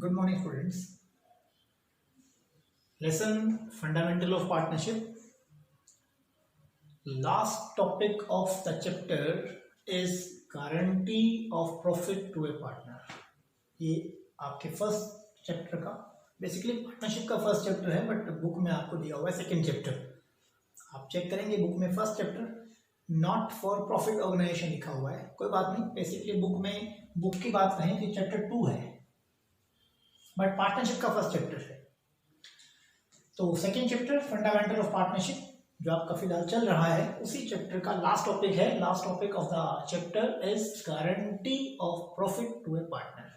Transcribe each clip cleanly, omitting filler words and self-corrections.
Good morning, students. Lesson Fundamental of Partnership. Last topic of the chapter is guarantee of profit to a partner. ये आपके first chapter का basically partnership का first chapter है, but book में आपको दिया हुआ है सेकंड चैप्टर. आप चेक करेंगे बुक में first chapter not for profit organisation लिखा हुआ है. कोई बात नहीं, बेसिकली बुक की बात करें तो चैप्टर 2 है, बट पार्टनरशिप का फर्स्ट चैप्टर है. तो second chapter fundamental of partnership जो आपका फिलहाल चल रहा है, उसी चैप्टर का लास्ट टॉपिक है. Last topic of the chapter is guarantee of profit to a partner.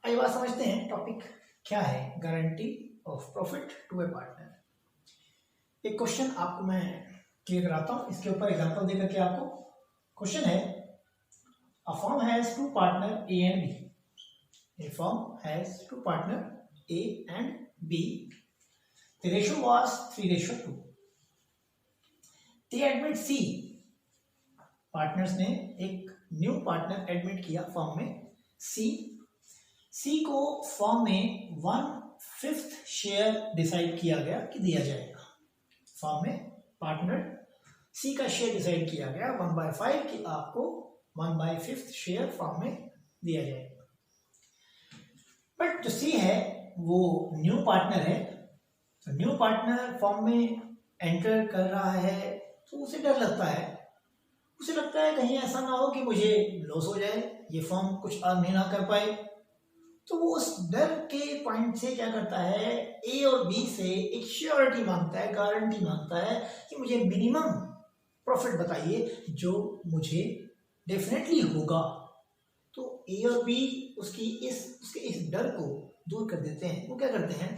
आइए बात समझते हैं टॉपिक क्या है guarantee of profit to a partner. एक क्वेश्चन आपको मैं क्लियर कराता हूं, इसके ऊपर एग्जांपल देकर के आपको. क्वेश्चन है, a firm has two partner A and B. A firm has two partner A and B. The ratio was 3:2. They admit C. Partners ने एक न्यू पार्टनर एडमिट किया फर्म में C. C को firm में 1/5 share decide किया गया कि दिया जाएगा. फर्म में पार्टनर C का शेयर डिसाइड किया गया 1/5 कि आपको 1/5 शेयर फर्म में दिया जाएगा. बट जो सी है वो न्यू पार्टनर है. तो न्यू पार्टनर फर्म में एंटर कर रहा है तो उसे डर लगता है. उसे लगता है कहीं ऐसा ना हो कि मुझे लॉस हो जाए, ये फर्म कुछ अर्न ही ना कर पाए. तो वो उस डर के पॉइंट से क्या करता है, ए और बी से एक श्योरिटी मांगता है, गारंटी मांगता है कि मुझे मिनिमम प्रॉफिट बताइए जो मुझे डेफिनेटली होगा. तो ए और बी उसके इस डर को दूर कर देते हैं. वो क्या करते हैं,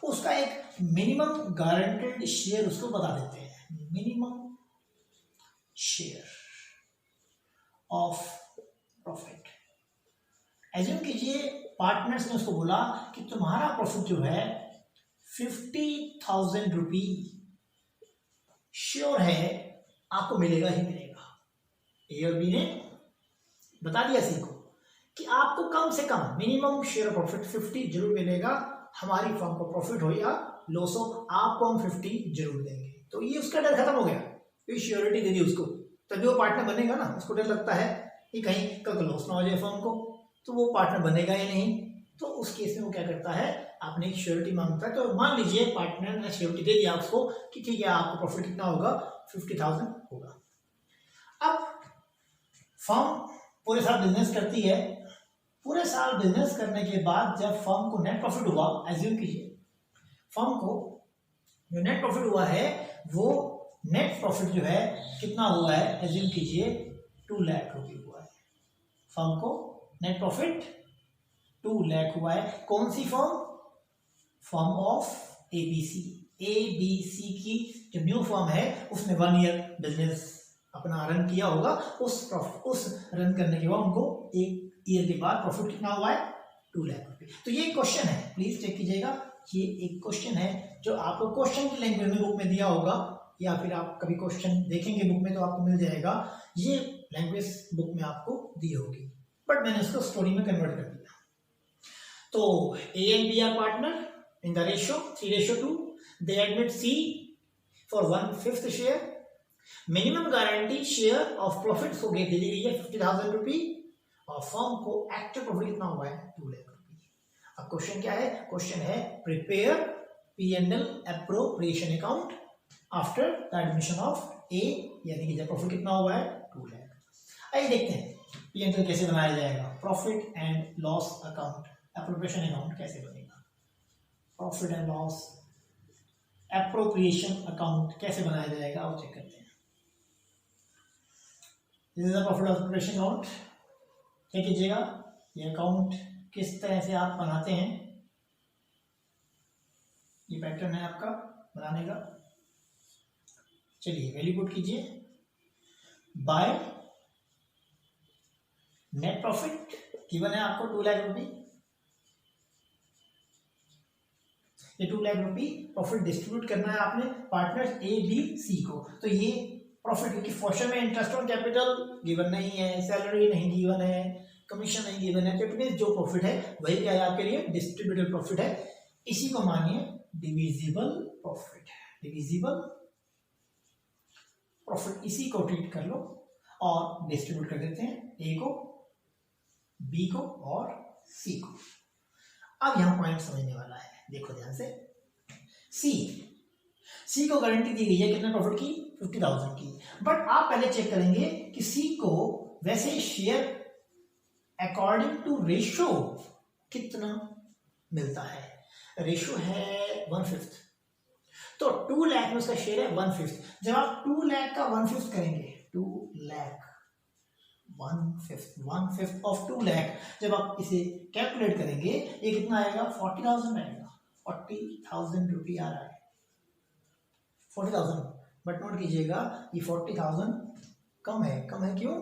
उसका एक मिनिमम गारंटेड शेयर उसको बता देते हैं. Minimum share of profit. Assume कीजिए पार्टनर्स ने उसको बोला कि तुम्हारा प्रॉफिट जो है 50,000 रुपी श्योर है आपको मिलेगा ही मिलेगा. ए और बी ने बता दिया सी को कि आपको कम से कम मिनिमम शेयर प्रॉफिट 50 जरूर मिलेगा. हमारी फर्म को प्रॉफिट हो या लॉस हो, आपको हम 50 जरूर देंगे. तो ये उसका डर खत्म हो गया, ये श्योरिटी दे दी उसको. तभी वो पार्टनर बनेगा ना. उसको डर लगता है कि कहीं कल लॉस ना हो जाए फर्म को, तो वो पार्टनर बनेगा ही नहीं. तो उस केस में वो क्या करता है, आपने एक श्योरिटी मांगता है. तो मान लीजिए पार्टनर ने श्योरिटी दे दिया उसको कि ठीक है आपको प्रॉफिट कितना होगा, 50,000 होगा. अब फर्म पूरे साल बिजनेस करती है. पूरे साल बिजनेस करने के बाद जब फर्म को नेट प्रॉफिट हुआ, एज्यूम कीजिए फर्म को जो नेट प्रॉफिट हुआ है वो नेट प्रॉफिट जो है कितना हुआ है, एज्यूम कीजिए 2 लाख रुपये हुआ है. फर्म को नेट प्रॉफिट 2 लाख हुआ है. कौन सी firm? Firm of ABC. ABC की जो न्यू फर्म है उसने 1 ईयर बिजनेस अपना रन किया होगा. उस रन करने के बाद उनको 1 ईयर के बाद प्रॉफिट कितना हुआ है, 2 लाख रुपए. तो ये क्वेश्चन है, प्लीज चेक कीजिएगा. ये एक क्वेश्चन है जो आपको क्वेश्चन की लैंग्वेज में बुक में दिया होगा, या फिर आप कभी क्वेश्चन देखेंगे बुक में तो आपको मिल जाएगा. ये लैंग्वेज बुक में आपको दी होगी, बट मैंने इसको स्टोरी में कन्वर्ट कर दिया. तो A and B are partner in the ratio 3:2. They admit C for 1/5 share. Minimum guarantee share of profit को दे दी गई है 50,000 रुपी, और फर्म को एक्टिव प्रॉफिट कितना हुआ है, 2 लाख रुपए. अब क्वेश्चन क्या है, क्वेश्चन है prepare P&L appropriation account after the admission of A, यानी कि जब प्रॉफिट कितना हुआ है, 2 लाख. आइए देखते हैं P&L कैसे बनाया जाएगा. Profit and loss account, appropriation account कैसे बनेगा. Profit and loss appropriation account कैसे बनाया जाएगा, वो चेक करते हैं. This is the profit of appropriation account. क्या कीजिएगा, ये अकाउंट किस तरह से आप बनाते हैं, ये पैटर्न है आपका बनाने का. चलिए वैल्यू पुट कीजिए. बाय नेट प्रॉफिट गिवन है आपको 2 लाख रुपये. ये 2 लाख रुपये प्रॉफिट डिस्ट्रीब्यूट करना है आपने पार्टनर ए बी सी को. तो ये प्रॉफिट, क्योंकि फॉर्चून में इंटरेस्ट ऑन कैपिटल गिवन नहीं है, सैलरी नहीं गिवन है, कमीशन नहीं गिवन है, तो जो प्रॉफिट है वही क्या है आपके लिए डिस्ट्रीब्यूटेड प्रॉफिट है। इसी को मानिए डिविजिबल प्रॉफिट, डिविजिबल प्रॉफिट, इसी को ट्रीट कर लो और डिस्ट्रीब्यूट कर देते हैं, ए को, बी को और सी को। अब यहां पॉइंट समझने वाला है, देखो ध्यान से। सी को गारंटी दी गई है कितने प्रॉफिट की, 50,000 की, बट आप पहले चेक करेंगे कि सी को वैसे शेयर अकॉर्डिंग टू रेशो कितना मिलता है। रेशो है 1/5, तो 2 लाख में उसका शेयर है 1/5। जब आप 2 लाख का 1/5 करेंगे, 2 लाख 1/5 ऑफ 2 लाख, जब आप इसे कैलकुलेट करेंगे ये कितना आएगा, 40,000 आएगा। 40,000 रुपये आ रहा है, 40,000। बट नोट कीजिएगा ये 40,000 कम है, कम है क्यों,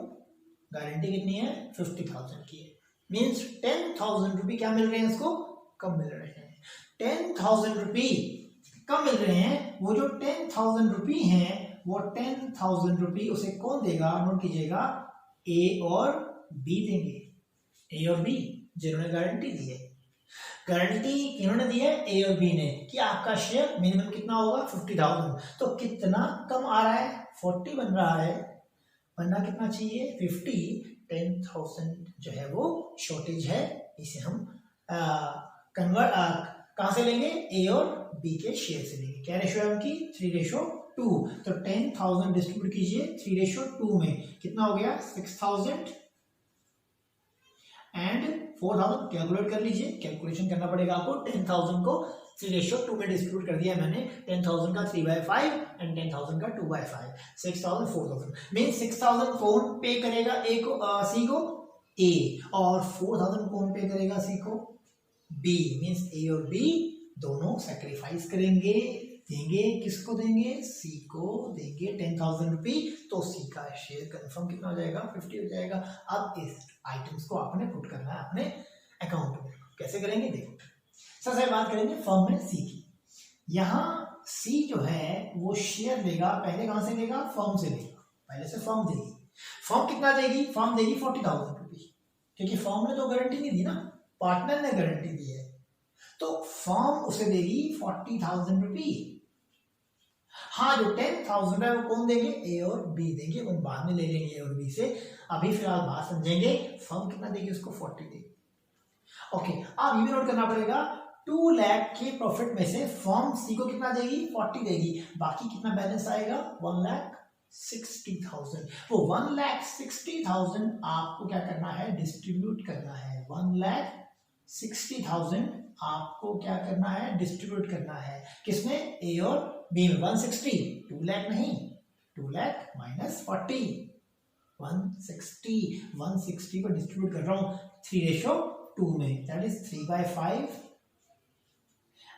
गारंटी कितनी है 50,000 की है, मीन्स 10,000 रुपये क्या मिल रहे हैं इसको, कम मिल रहे हैं। 10,000 रुपये कम मिल रहे हैं, वो जो 10,000 रुपये हैं वो 10,000 रुपये उसे कौन देगा, नोट कीजिएगा ए और बी देंगे, ए और बी जिन्होंने गारंटी दी है। गारंटी किन्होंने दी है, ए और बी ने, कि आपका शेयर मिनिमम कितना होगा 50,000। तो कितना कम आ रहा है, 40 बन रहा है, बनना कितना चाहिए 50। 10,000 जो है वो शॉर्टेज है, इसे हम कन्वर्ट कहां से लेंगे, ए और बी के शेयर से लेंगे। क्या रेशो है उनकी, 3:2। तो 10,000 डिस्ट्रीब्यूट कीजिए 3:2 में, कितना हो गया 6,000 एंड 4,000। कैलकुलेट कर लीजिए, कैलकुलेशन करना पड़ेगा आपको। 10,000 को 3:2 में डिस्ट्रीब्यूट कर दिया मैंने, 10,000 का 3/5 एंड 10,000 का 2/5, 6,000 4,000। मीन 6,000 कौन पे करेगा, ए को, सी को, ए, और 4,000 कौन पे करेगा, सी को, बी। मीन्स ए और बी दोनों सैक्रिफाइस करेंगे, देंगे, किसको देंगे, सी को देंगे 10,000 रुपये। तो सी का शेयर कंफर्म कितना हो जाएगा, 50 हो जाएगा। अब इस आइटम्स को आपने पुट करना है अपने अकाउंट में, कैसे करेंगे देखो। सबसे बात करेंगे फर्म में सी की। यहाँ सी जो है वो शेयर लेगा, पहले कहां से लेगा, फर्म से लेगा, पहले से फर्म देगी। फर्म कितना देगी, फर्म देगी 40,000 रुपये, क्योंकि फर्म ने तो गारंटी नहीं दी ना, पार्टनर ने गारंटी दी है, तो फर्म उसे देगी 40,000 रुपये। हाँ, जो 10,000 है वो कौन देंगे, ए और बी देंगे, वो बाद में ले लेंगे ए और बी से, अभी फिलहाल बात समझेंगे। फर्म कितना देगी, उसको 40 देगी। ओके, अब ये भी नोट करना पड़ेगा, 2 लाख के प्रॉफिट में से फर्म सी को कितना देगी, 40 देगी, बाकी कितना बैलेंस आएगा, 1,60,000। वो 1,60,000 आपको क्या करना है, डिस्ट्रीब्यूट करना है। 1,60,000 आपको क्या करना है, डिस्ट्रीब्यूट करना है, किसमें, ए और बी में। 160, 2 लाख नहीं, 2 लाख माइनस 40, 160 को डिस्ट्रीब्यूट कर रहा हूं 3:2 में, दैट इज 3/5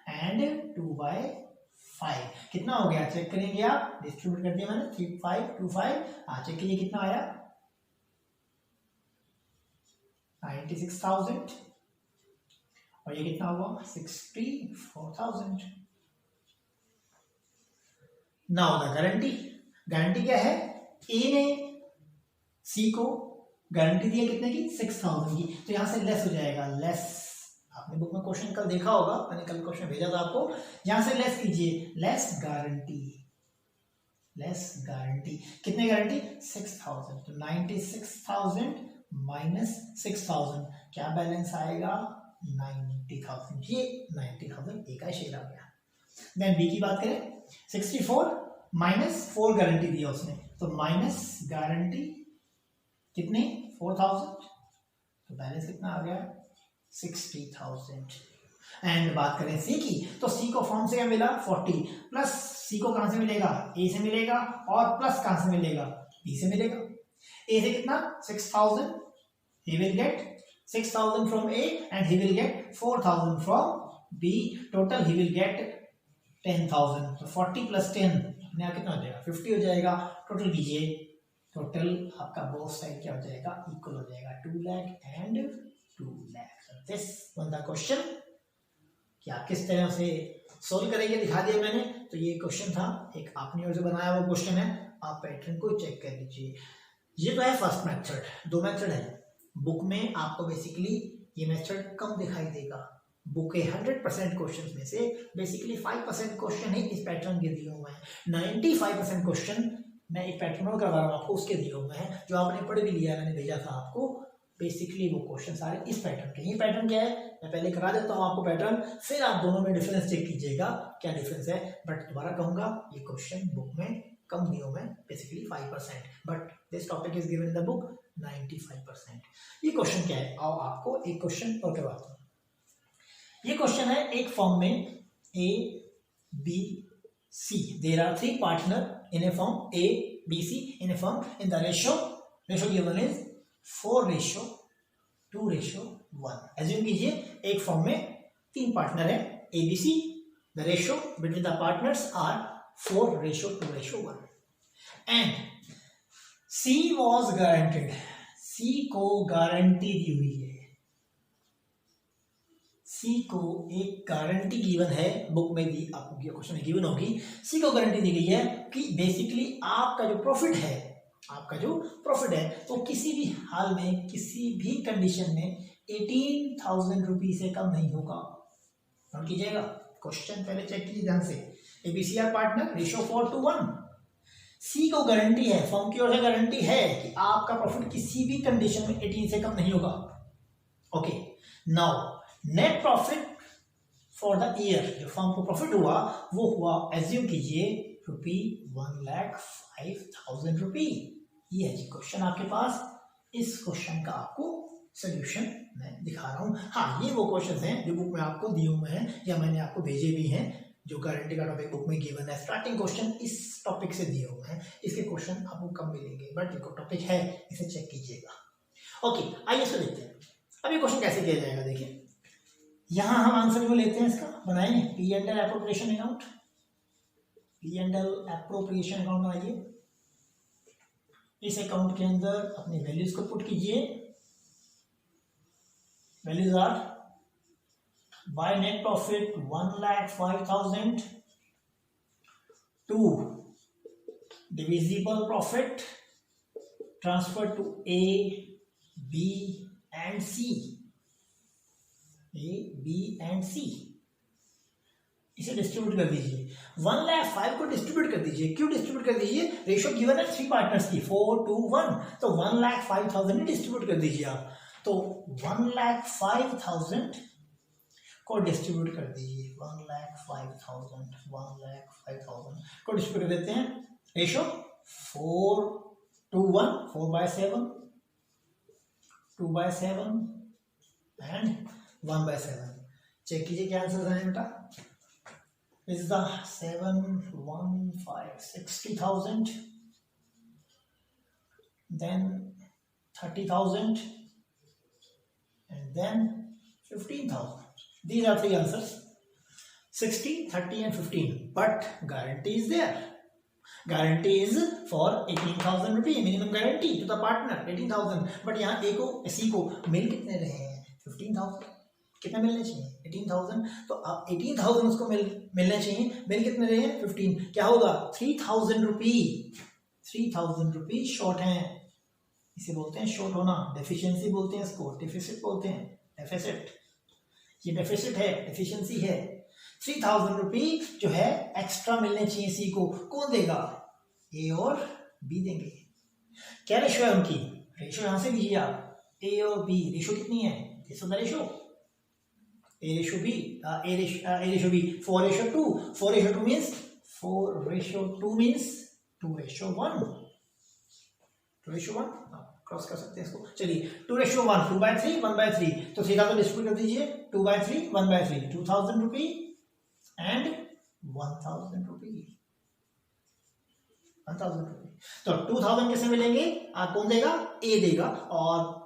एंड 2/5। कितना हो गया, चेक करेंगे आप, डिस्ट्रीब्यूट कर दिया मैंने, 3,525। चेक कीजिए कितना आया, 96,000, और ये कितना हुआ 64,000। नाउ द गारंटी, गारंटी क्या है, ए ने सी को गारंटी दी है कितने की, 6,000 की, तो यहां से लेस हो जाएगा, लेस। आपने बुक में क्वेश्चन कल देखा होगा, मैंने कल क्वेश्चन भेजा था आपको, यहां से लेस कीजिए, लेस गारंटी, लेस गारंटी, कितने गारंटी, 6,000। तो 96,000 माइनस 6,000, क्या बैलेंस आएगा, 90,000। ये 90,000 ए का शेयर आ गया। देन बी की बात करें, 64 माइनस 4 गारंटी दिया उसने, तो माइनस गारंटी कितनी, 4,000, तो बैलेंस कितना आ गया, 60,000। एंड बात करें सी की, तो सी को फॉर्म से क्या मिला, 40, प्लस सी को कहां से मिलेगा, ए से मिलेगा, और प्लस कहां से मिलेगा, बी से मिलेगा। ए से कितना, 6,000, he will get 6,000 from A and he will get 4,000 from B. Total he will get 10,000. तो 40 plus 10 अपने आप कितना हो जाएगा, 50 हो जाएगा। टोटल कीजिए, टोटल आपका बोथ साइड क्या हो जाएगा, इक्वल हो जाएगा, 2 lakh and 2 lakh. This was the question, कि आप किस तरह से सोल्व करेंगे दिखा दिया मैंने। तो ये क्वेश्चन था, एक आपने और जो बनाया हुआ क्वेश्चन है, आप पैटर्न को चेक कर लीजिए। ये तो है फर्स्ट मेथड, 2 मेथड है। बुक में आपको बेसिकली ये मेथड कम दिखाई देगा। बुक के 100% क्वेश्चन में से बेसिकली 5% क्वेश्चन ही इस पैटर्न के दिए हुए हैं, 95% क्वेश्चन मैं एक पैटर्न में करवा रहा हूँ आपको, उसके दिए हुए हैं जो आपने पढ़ भी लिया, मैंने भेजा था आपको। बेसिकली वो क्वेश्चन सारे इस पैटर्न के। ये पैटर्न क्या है मैं पहले करा देता हूँ आपको पैटर्न, फिर आप दोनों में डिफरेंस चेक कीजिएगा क्या डिफरेंस है। बट दोबारा कहूंगा ये क्वेश्चन बुक में कम दिए हुए हैं, basically 5%, but this topic is given in the book 95%। ये क्वेश्चन क्या है, आओ आपको एक क्वेश्चन और करवाता हूँ। ये क्वेश्चन है एक फॉर्म में A B C, there are 3 partner in a firm A B C in a firm in the ratio given is 4:2:1। Assume कीजिए एक फॉर्म में 3 पार्टनर है A B C, the ratio between the partners are 4:2:1 and C was guaranteed, C को guarantee दी हुई है, C को एक गारंटी गिवन है, बुक में भी आपको क्वेश्चन में गिवन होगी। C को गारंटी दी गई है कि बेसिकली आपका जो प्रॉफिट है वो किसी भी हाल में किसी भी कंडीशन में 18,000 रुपीज से कम नहीं होगा। नोट कीजिएगा, क्वेश्चन पहले चेक कीजिए ध्यान से। ABCR partner, ratio 4:1। C को गारंटी है, फर्म की ओर से गारंटी है कि आपका प्रॉफिट किसी भी कंडीशन में 18 से कम नहीं होगा। Okay, now net profit for the year, जो फर्म को प्रॉफिट हुआ वो हुआ, एज्यूम कीजिए ₹1,05,000 रुपी। ये है जी क्वेश्चन आपके पास। इस क्वेश्चन का आपको सोल्यूशन मैं दिखा रहा हूँ। हाँ, ये वो क्वेश्चन हैं जो बुक में आपको दिए हुए हैं या मैंने आपको भेजे भी हैं, जो गारंटी का टॉपिक बुक में गिवन है। स्टार्टिंग क्वेश्चन इस टॉपिक से दिए हुए हैं, इसके क्वेश्चन आपको कम मिलेंगे, बट जो टॉपिक है इसे चेक कीजिएगा। ओके, आइए इसको देखते हैं। अब ये क्वेश्चन कैसे किया जाएगा, देखिए यहां हम आंसर जो लेते हैं इसका बनाएंगे P&L appropriation account, P&L appropriation account बनाइए। इस अकाउंट के अंदर अपनी वैल्यूज को पुट कीजिए। Values are by net profit 1,05,000 to divisible profit transfer to A, B and C, A, B and C। इसे डिस्ट्रीब्यूट कर दीजिए। 1,05,000 को डिस्ट्रीब्यूट कर दीजिए। क्यों डिस्ट्रीब्यूट कर दीजिए, रेशियो गिवन है 3 पार्टनर्स की 4:1, तो 1,05,000 ही डिस्ट्रीब्यूट कर दीजिए आप। तो 1,05,000 को डिस्ट्रीब्यूट कर दीजिए। 1,05,000 को डिस्ट्रीब्यूट कर देते हैं। Ratio 4:1, 4/7, 2/7 and 1/7। चेक कीजिए क्या आंसर आए बेटा। Is the 7, 1, 5, 60,000, then 30,000 and then 15,000. These are 3 answers, 60, 30 and 15. But guarantee is there. Guarantee is for 18,000 रुपये, minimum guarantee to the partner 18,000। But यहाँ A को C को मिल कितने रहे हैं, 15,000। कितना मिलने चाहिए, 18,000। तो अब 18,000 उसको मिलने चाहिए, मिल कितने रहे हैं, 15। क्या होगा, 3,000 रुपी, 3,000 रुपी शॉर्ट हैं। इसे बोलते हैं शॉर्ट होना, डेफिशिएंसी बोलते हैं इसको, डेफिसिट बोलते हैं, डेफिसिट। ये डेफिसिट है, डेफिशिएंसी है। 3,000 रुपी जो है एक्स्ट्रा मिलने चाहिए सी को। कौन देगा, ए और बी देंगे। क्या रेशियो है उनकी, रेशियो यहां से लीजिए आप, ए और बी रेशियो कितनी है, this is the ratio, A ratio B, A ratio B 4:2। 4:2 means 4:2 means 2:1, 2:1 cross कर सकते हैं इसको। चलिए 2:1, 2/3, 1/3। तो 3,000 डिस्ट्रीब्यूट कर दीजिए, 2/3, 1/3, 2,000 रुपी एंड 1,000 रुपी, 1,000 रुपी। तो 2,000 कैसे मिलेंगे, आप कौन देगा, ए देगा, और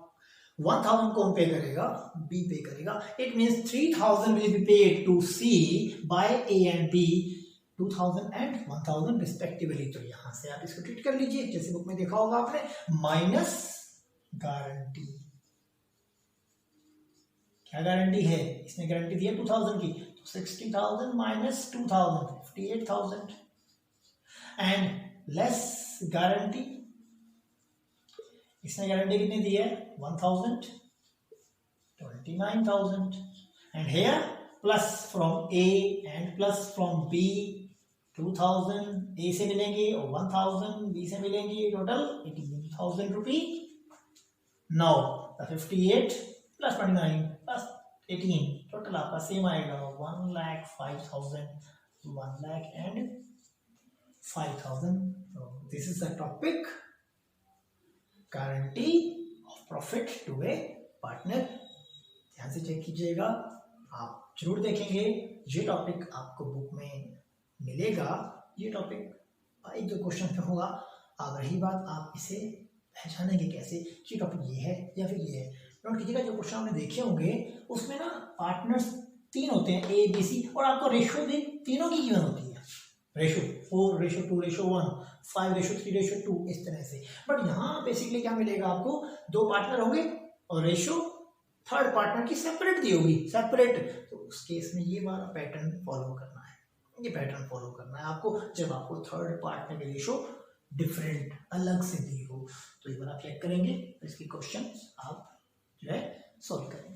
1,000 कौन पे करेगा, बी पे करेगा। It means 3,000 will be paid to C by A and B, 2,000 and 1,000 respectively. तो यहां से आप इसको ट्रीट कर लीजिए जैसे बुक में देखा होगा आपने, माइनस गारंटी। क्या गारंटी है, इसने गारंटी दी है 2,000 की, तो 60,000 माइनस 2,000, 58,000 एंड लेस गारंटी इसने गारंटी कितनी दी है 1000, 29,000 and here plus from A and plus from B 2000 A से मिलेंगे और 1000 बी से मिलेंगे, total 18,000 rupee. Now 58 plus 29 plus 18 total आपका सेम आएगा 1,05,000, 1,05,000। This is the topic guarantee of profit to a partner. ध्यान से चेक कीजिएगा, आप जरूर देखेंगे, ये टॉपिक आपको बुक में मिलेगा। ये टॉपिक एक दो क्वेश्चन में होगा। अब रही बात आप इसे पहचानेंगे कैसे, ये टॉपिक ये है या फिर ये है। नोट कीजिएगा, जो क्वेश्चन आपने देखे होंगे उसमें ना पार्टनर्स 3 होते हैं, ए बी सी, और आपको रेशियो भी तीनों की गिवन होती है, रेशियो 4:2:1, 5:3:2, इस तरह से। बट यहाँ बेसिकली क्या मिलेगा आपको, 2 पार्टनर होंगे और रेशियो थर्ड पार्टनर की सेपरेट दी होगी, सेपरेट। तो उस केस में ये वाला पैटर्न फॉलो करना है, ये पैटर्न फॉलो करना है आपको, जब आपको थर्ड पार्टनर की रेशियो डिफरेंट अलग से दी हो। तो ये वाला चेक करेंगे, तो इसके क्वेश्चन आप जो है सॉल्व करेंगे।